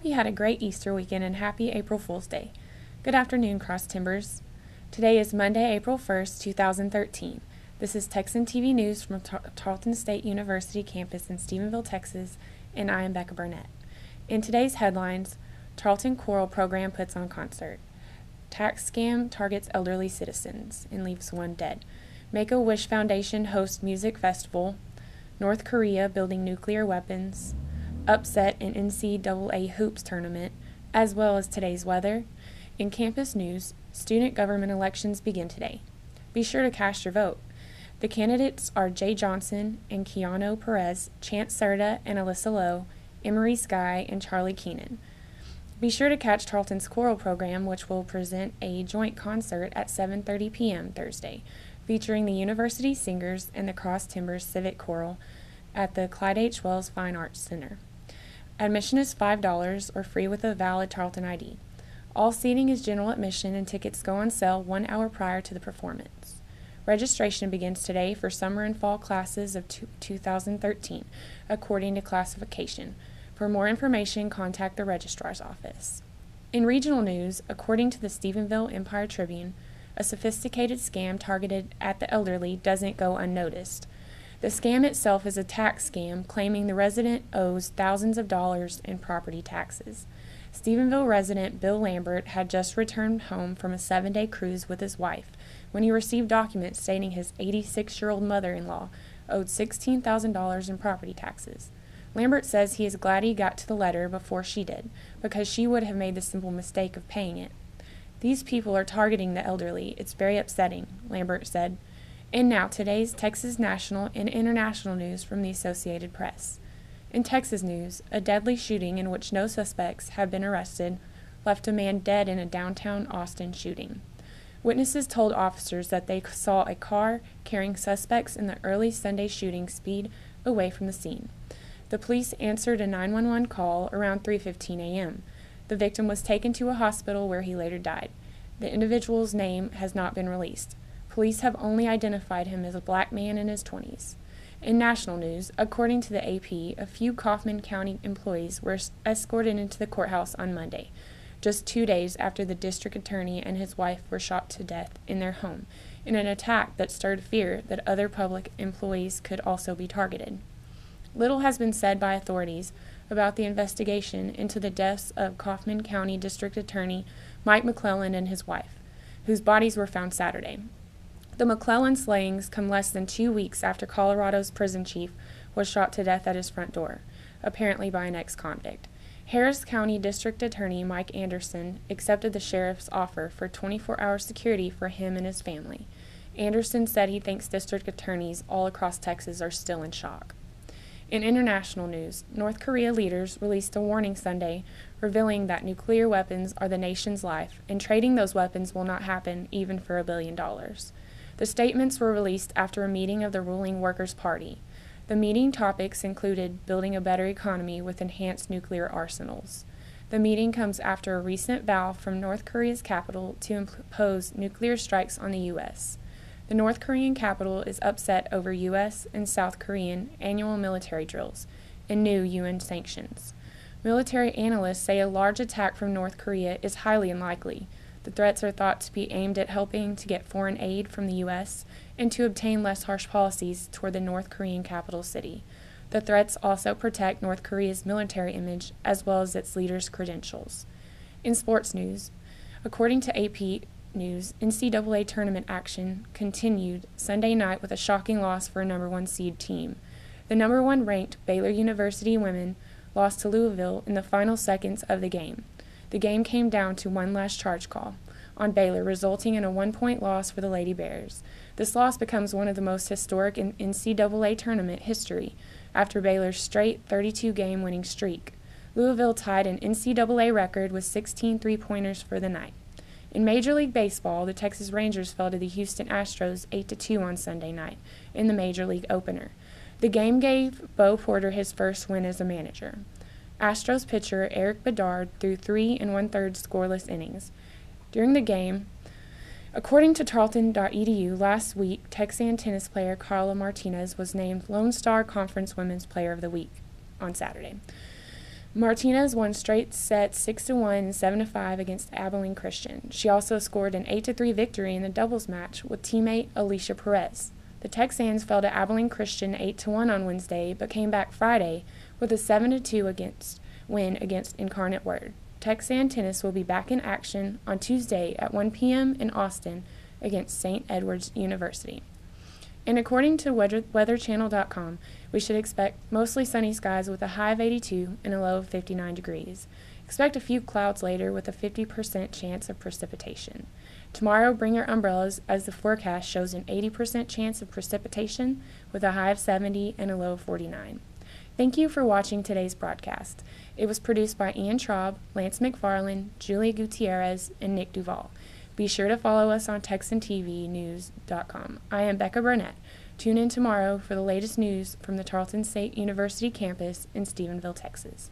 you had a great Easter weekend and happy April Fool's Day. Good afternoon, Cross Timbers. Today is Monday, April 1st, 2013. This is Texan TV News from Tarleton State University campus in Stephenville, Texas, and I am Becca Burnett. In today's headlines, Tarleton Choral Program puts on concert. Tax scam targets elderly citizens and leaves one dead. Make-A-Wish Foundation hosts music festival. North Korea building nuclear weapons. Upset in NCAA hoops tournament, as well as today's weather. In campus news, student government elections begin today. Be sure to cast your vote. The candidates are Jay Johnson and Keanu Perez, Chance Serta and Alyssa Lowe, Emery Sky, and Charlie Keenan. Be sure to catch Tarleton's choral program, which will present a joint concert at 7:30 p.m. Thursday, featuring the University Singers and the Cross Timbers Civic Choral at the Clyde H. Wells Fine Arts Center. Admission is $5 or free with a valid Tarleton ID. All seating is general admission and tickets go on sale 1 hour prior to the performance. Registration begins today for summer and fall classes of 2013, according to classification. For more information, contact the registrar's office. In regional news, according to the Stephenville Empire-Tribune, a sophisticated scam targeted at the elderly doesn't go unnoticed. The scam itself is a tax scam claiming the resident owes thousands of dollars in property taxes. Stephenville resident Bill Lambert had just returned home from a 7-day cruise with his wife when he received documents stating his 86-year-old mother-in-law owed $16,000 in property taxes. Lambert says he is glad he got to the letter before she did, because she would have made the simple mistake of paying it. These people are targeting the elderly. It's very upsetting, Lambert said. And now, today's Texas national and international news from the Associated Press. In Texas news, a deadly shooting in which no suspects have been arrested left a man dead in a downtown Austin shooting. Witnesses told officers that they saw a car carrying suspects in the early Sunday shooting speed away from the scene. The police answered a 911 call around 3:15 a.m. The victim was taken to a hospital where he later died. The individual's name has not been released. Police have only identified him as a black man in his 20s. In national news, according to the AP, a few Kaufman County employees were escorted into the courthouse on Monday, just 2 days after the district attorney and his wife were shot to death in their home, in an attack that stirred fear that other public employees could also be targeted. Little has been said by authorities about the investigation into the deaths of Kaufman County District Attorney Mike McClellan and his wife, whose bodies were found Saturday. The McClellan slayings come less than 2 weeks after Colorado's prison chief was shot to death at his front door, apparently by an ex-convict. Harris County District Attorney Mike Anderson accepted the sheriff's offer for 24-hour security for him and his family. Anderson said he thinks district attorneys all across Texas are still in shock. In international news, North Korea leaders released a warning Sunday revealing that nuclear weapons are the nation's life, and trading those weapons will not happen even for $1 billion. The statements were released after a meeting of the ruling Workers' Party. The meeting topics included building a better economy with enhanced nuclear arsenals. The meeting comes after a recent vow from North Korea's capital to impose nuclear strikes on the U.S. The North Korean capital is upset over U.S. and South Korean annual military drills and new UN sanctions. Military analysts say a large attack from North Korea is highly unlikely. The threats are thought to be aimed at helping to get foreign aid from the U.S. and to obtain less harsh policies toward the North Korean capital city. The threats also protect North Korea's military image as well as its leaders' credentials. In sports news, according to AP News, NCAA tournament action continued Sunday night with a shocking loss for a number 1 seed team. The number 1 ranked Baylor University women lost to Louisville in the final seconds of the game. The game came down to one last charge call on Baylor, resulting in a 1-point loss for the Lady Bears. This loss becomes one of the most historic in NCAA tournament history after Baylor's straight 32-game winning streak. Louisville tied an NCAA record with 16 three-pointers for the night. In Major League Baseball, the Texas Rangers fell to the Houston Astros 8-2 on Sunday night in the Major League opener. The game gave Bo Porter his first win as a manager. Astros pitcher Eric Bedard threw 3 1/3 scoreless innings. During the game, according to Tarleton.edu, last week, Texan tennis player Carla Martinez was named Lone Star Conference Women's Player of the Week on Saturday. Martinez won straight sets 6-1, 7-5 against Abilene Christian. She also scored an 8-3 victory in the doubles match with teammate Alicia Perez. The Texans fell to Abilene Christian 8-1 on Wednesday, but came back Friday with a 7-2 win against Incarnate Word. Texan tennis will be back in action on Tuesday at 1 p.m. in Austin against St. Edward's University. And according to weatherchannel.com, we should expect mostly sunny skies with a high of 82 and a low of 59 degrees. Expect a few clouds later with a 50% chance of precipitation. Tomorrow, bring your umbrellas as the forecast shows an 80% chance of precipitation with a high of 70 and a low of 49. Thank you for watching today's broadcast. It was produced by Ian Traub, Lance McFarland, Julia Gutierrez, and Nick Duval. Be sure to follow us on TexanTVnews.com. I am Becca Burnett. Tune in tomorrow for the latest news from the Tarleton State University campus in Stephenville, Texas.